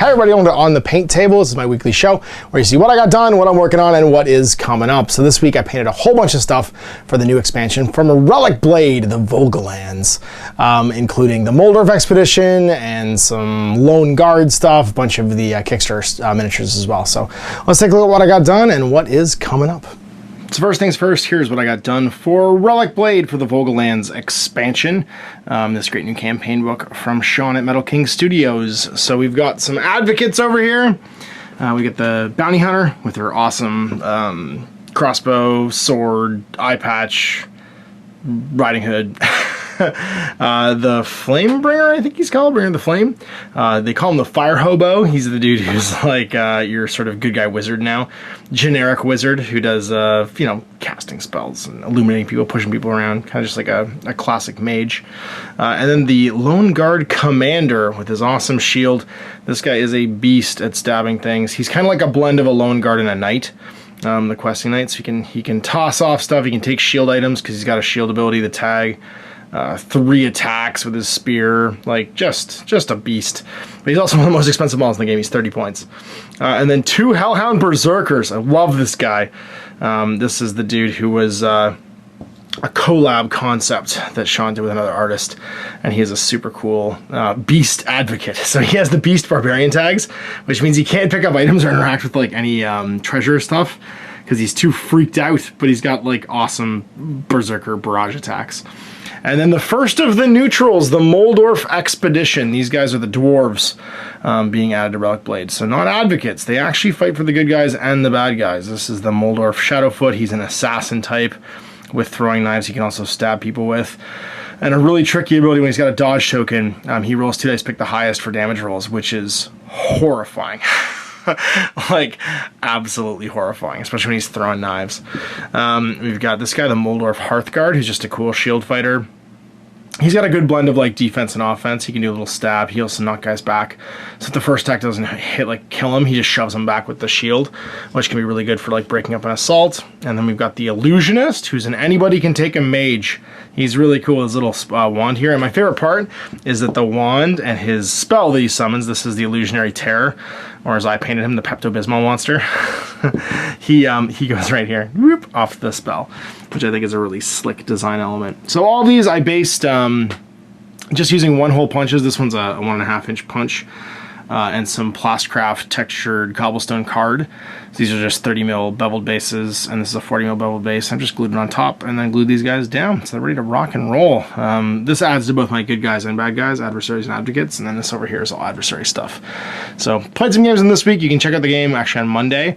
Hi everybody, welcome to On the Paint Table. This is my weekly show where you see what I got done, what I'm working on, and what is coming up. So this week I painted a whole bunch of stuff for the new expansion from a Relic Blade, the Vogellands, including the Moldorf Expedition and some Lone Guard stuff, a bunch of the Kickstarter miniatures as well. So let's take a look at what I got done and what is coming up. So first things first, here's what I got done for Relic Blade for the Vogellands expansion. This great new campaign book from Sean at Metal King Studios. So we've got some advocates over here. We get the Bounty Hunter with her awesome crossbow, sword, eye patch, riding hood. The Flame Bringer, I think he's called, Bringer of the Flame. They call him the Fire Hobo. He's the dude who's like your sort of good guy wizard now. Generic wizard who does, you know, casting spells and illuminating people, pushing people around. Kind of just like a classic mage. And then the Lone Guard Commander with his awesome shield. This guy is a beast at stabbing things. He's kind of like a blend of a Lone Guard and a Knight. The questing Knight, so he can toss off stuff. He can take shield items because he's got a shield ability, the tag. 3 attacks with his spear, like just a beast. But he's also one of the most expensive models in the game. He's 30 points. And then 2 Hellhound Berserkers. I love this guy. This is the dude who was a collab concept that Sean did with another artist, and he is a super cool beast advocate. So he has the beast barbarian tags, which means he can't pick up items or interact with like any treasure stuff because he's too freaked out, but he's got like awesome berserker barrage attacks. And then the first of the neutrals, the Moldorf Expedition. These guys are the dwarves being added to Relic Blade. So not advocates. They actually fight for the good guys and the bad guys. This is the Moldorf Shadowfoot. He's an assassin type with throwing knives he can also stab people with. And a really tricky ability when he's got a dodge token. He rolls 2 dice, pick the highest for damage rolls, which is horrifying. Like, absolutely horrifying, especially when he's throwing knives. We've got this guy, the Moldorf Hearthguard, who's just a cool shield fighter. He's got a good blend of like defense and offense. He can do a little stab. He also knock guys back. So if the first attack doesn't hit, like kill him, he just shoves him back with the shield, which can be really good for like breaking up an assault. And then we've got the Illusionist, who's an anybody can take a mage. He's really cool, his little wand here. And my favorite part is that the wand and his spell that he summons, this is the Illusionary Terror, or as I painted him, the Pepto-Bismol monster. he goes right here, whoop, off the spell, which I think is a really slick design element. So all these I based just using 1-hole punches. This one's a 1.5-inch punch. And some Plastcraft textured cobblestone card. So these are just 30 mil beveled bases, and this is a 40 mil beveled base. I've just glued it on top and then glued these guys down, so they're ready to rock and roll. This adds to both my good guys and bad guys, adversaries and advocates, and then this over here is all adversary stuff. So played some games in this week. You can check out the game actually on Monday.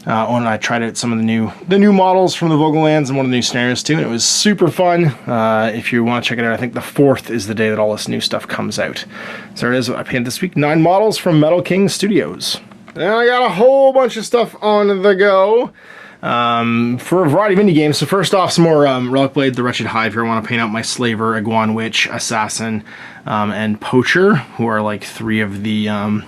When I tried out some of the new models from the Vogellands and one of the new scenarios too, and it was super fun. If you want to check it out, I think the 4th is the day that all this new stuff comes out. So there it is, what I painted this week. 9 models from Metal King Studios. And I got a whole bunch of stuff on the go for a variety of indie games. So first off, some more Relic Blade, the Wretched Hive here. I want to paint out my Slaver, Iguan Witch, Assassin, and Poacher, who are like 3 of the...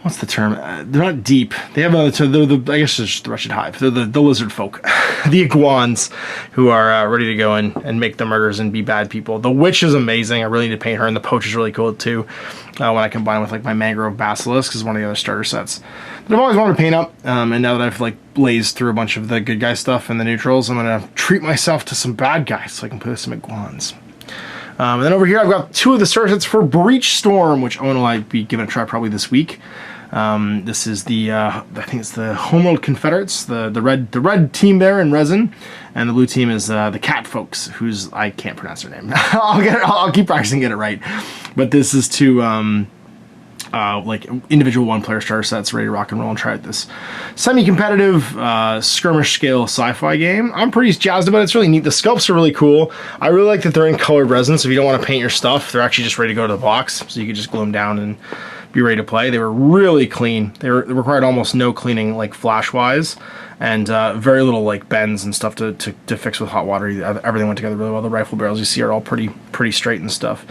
what's the term? They're not deep. They have I guess it's just the Wretched Hive. They're the lizard folk. The iguans who are ready to go in and make the murders and be bad people. The Witch is amazing. I really need to paint her, and the Poach is really cool too. When I combine with like my Mangrove Basilisk is one of the other starter sets. But I've always wanted to paint up, and now that I've like blazed through a bunch of the good guy stuff and the neutrals, I'm gonna treat myself to some bad guys so I can play some iguans. And then over here I've got 2 of the starter sets for Breachstorm, which I'm gonna be giving a try probably this week. This is the I think it's the Homeworld Confederates, the red team there in resin, and the blue team is the Cat Folks, who's I can't pronounce their name. I'll keep practicing, get it right. But this is 2 like individual 1-player starter sets ready to rock and roll and try out this semi-competitive skirmish scale sci-fi game. I'm pretty jazzed about it. It's really neat. The sculpts are really cool. I really like that they're in colored resin, so if you don't want to paint your stuff, they're actually just ready to go to the box, so you can just glue them down and be ready to play. They were really clean. They required almost no cleaning, like flash-wise, and very little like bends and stuff to fix with hot water. Everything went together really well. The rifle barrels you see are all pretty straight and stuff.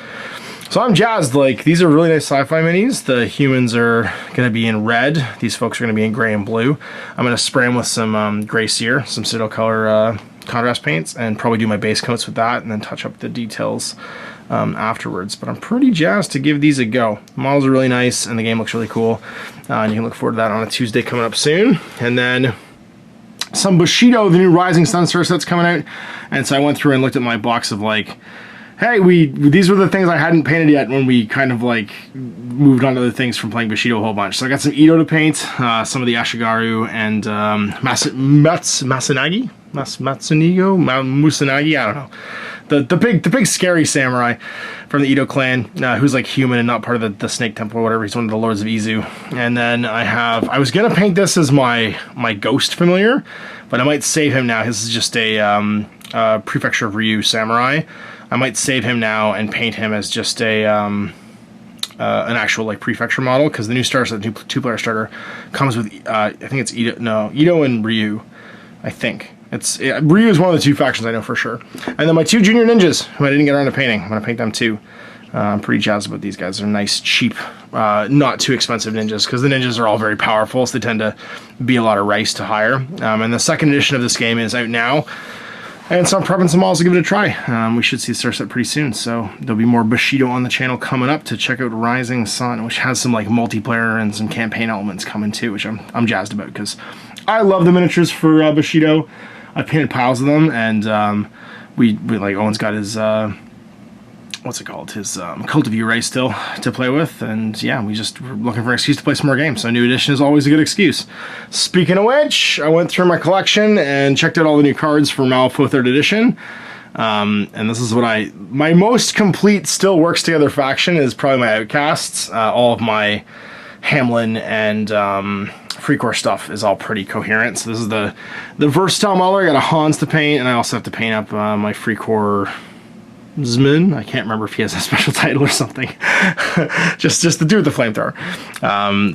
So I'm jazzed. Like, these are really nice sci-fi minis. The humans are going to be in red. These folks are going to be in gray and blue. I'm going to spray them with some gray sear, some Citadel color contrast paints and probably do my base coats with that and then touch up the details afterwards. But I'm pretty jazzed to give these a go. The models are really nice and the game looks really cool. And you can look forward to that on a Tuesday coming up soon. And then some Bushido, the new Rising Sun Star set's coming out. And so I went through and looked at my box of like, hey, these were the things I hadn't painted yet when we kind of like moved on to the things from playing Bushido a whole bunch. So I got some Ito to paint, some of the Ashigaru and Musanagi, I don't know. The big scary samurai from the Ito clan, who's like human and not part of the Snake Temple or whatever. He's one of the Lords of Izu. And then I was gonna paint this as my ghost familiar, but I might save him now. This is just a Prefecture of Ryu samurai. I might save him now and paint him as just an actual like prefecture model, because the new starter, the two-player starter, comes with I think it's Ito and Ryu. I think Ryu is one of the two factions I know for sure. And then my two junior ninjas who I didn't get around to painting. I'm gonna paint them too. I'm pretty jazzed about these guys. They're nice, cheap, not too expensive ninjas, because the ninjas are all very powerful, so they tend to be a lot of rice to hire. And the second edition of this game is out now. And so I'm prepping some models to give it a try. We should see the star set pretty soon, so there'll be more Bushido on the channel coming up to check out Rising Sun, which has some like multiplayer and some campaign elements coming too, which I'm jazzed about, because I love the miniatures for Bushido. I painted piles of them, and we like Owen's got his what's it called, his Cult of Uray still to play with, and yeah, we're looking for an excuse to play some more games, so a new edition is always a good excuse. Speaking of which, I went through my collection and checked out all the new cards for Malifaux 3rd edition, and this is what my most complete still works together faction is probably my Outcasts. All of my Hamlin and Free Corps stuff is all pretty coherent, so this is the versatile model. I got a Hans to paint, and I also have to paint up my Free Corps Zmin. I can't remember if he has a special title or something. just to do with the flamethrower,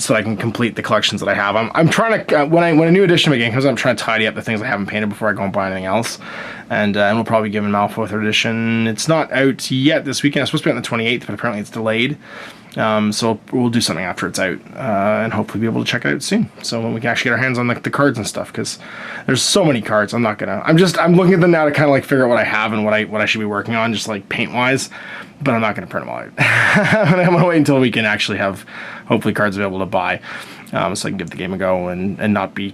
so I can complete the collections that I have. I'm trying to when a new edition of a game comes out, I'm trying to tidy up the things I haven't painted before I go and buy anything else. And we'll probably give him Malifaux 3rd edition. It's not out yet this weekend. It's supposed to be on the 28th, but apparently it's delayed. So we'll do something after it's out, and hopefully be able to check it out soon. So when we can actually get our hands on the cards and stuff, because there's so many cards. I'm looking at them now to kind of like figure out what I have and what I should be working on, just like paint wise. But I'm not going to print them all out. I'm going to wait until we can actually have hopefully cards available to buy, so I can give the game a go and not be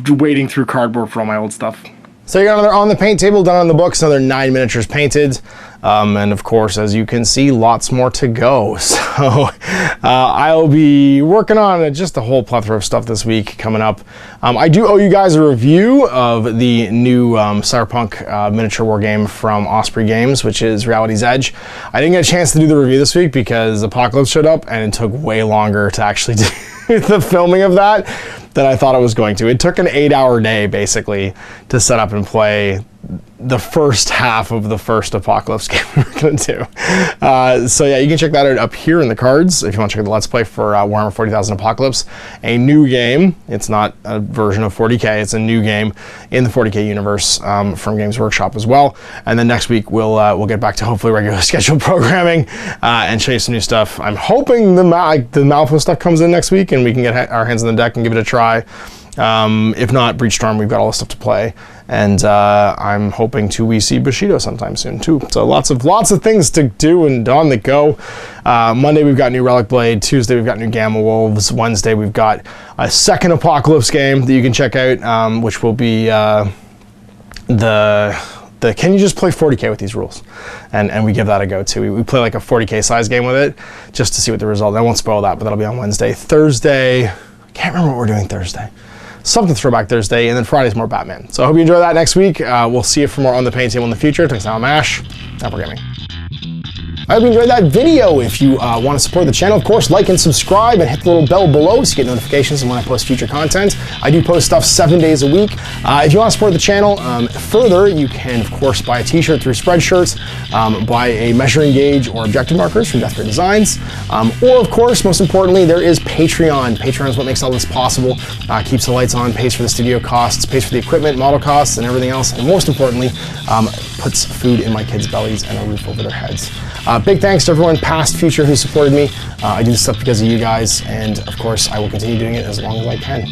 wading through cardboard for all my old stuff. So you got another on the paint table done on the books, another 9 miniatures painted, and of course, as you can see, lots more to go. So I'll be working on just a whole plethora of stuff this week coming up. I do owe you guys a review of the new Cyberpunk miniature war game from Osprey Games, which is Reality's Edge. I didn't get a chance to do the review this week because Apocalypse showed up, and it took way longer to actually do the filming of that than I thought it was going to. It took an 8-hour day, basically, to set up and play the first half of the first Apocalypse game we were going to do. So yeah, you can check that out up here in the cards if you want to check out the Let's Play for Warhammer 40,000 Apocalypse. A new game. It's not a version of 40k. It's a new game in the 40k universe from Games Workshop as well. And then next week we'll get back to hopefully regular scheduled programming and show you some new stuff. I'm hoping the Malifaux stuff comes in next week and we can get our hands on the deck and give it a try. If not, Breachstorm, we've got all the stuff to play, and I'm hoping we see Bushido sometime soon too. So lots of things to do and on the go. Monday we've got new Relic Blade. Tuesday we've got new Gamma Wolves. Wednesday we've got a second Apocalypse game that you can check out, which will be the can you just play 40k with these rules, and we give that a go too. We play like a 40k size game with it just to see what the result. I won't spoil that, but that'll be on Wednesday. Thursday, I can't remember what we're doing Thursday. Something Throwback Thursday, and then Friday's more Batman. So I hope you enjoy that next week. We'll see you for more on the paint table in the future. Thanks now, I'm Ash. Apple Gaming. I hope you enjoyed that video. If you want to support the channel, of course, like and subscribe and hit the little bell below so you get notifications when I post future content. I do post stuff 7 days a week. If you want to support the channel further, you can, of course, buy a t-shirt through Spreadshirts, buy a measuring gauge or objective markers from Death Ray Designs, or, of course, most importantly, there is Patreon. Patreon is what makes all this possible, keeps the lights on, pays for the studio costs, pays for the equipment, model costs, and everything else, and most importantly, puts food in my kids' bellies and a roof over their heads. Big thanks to everyone, past, future, who supported me. I do this stuff because of you guys, and of course, I will continue doing it as long as I can.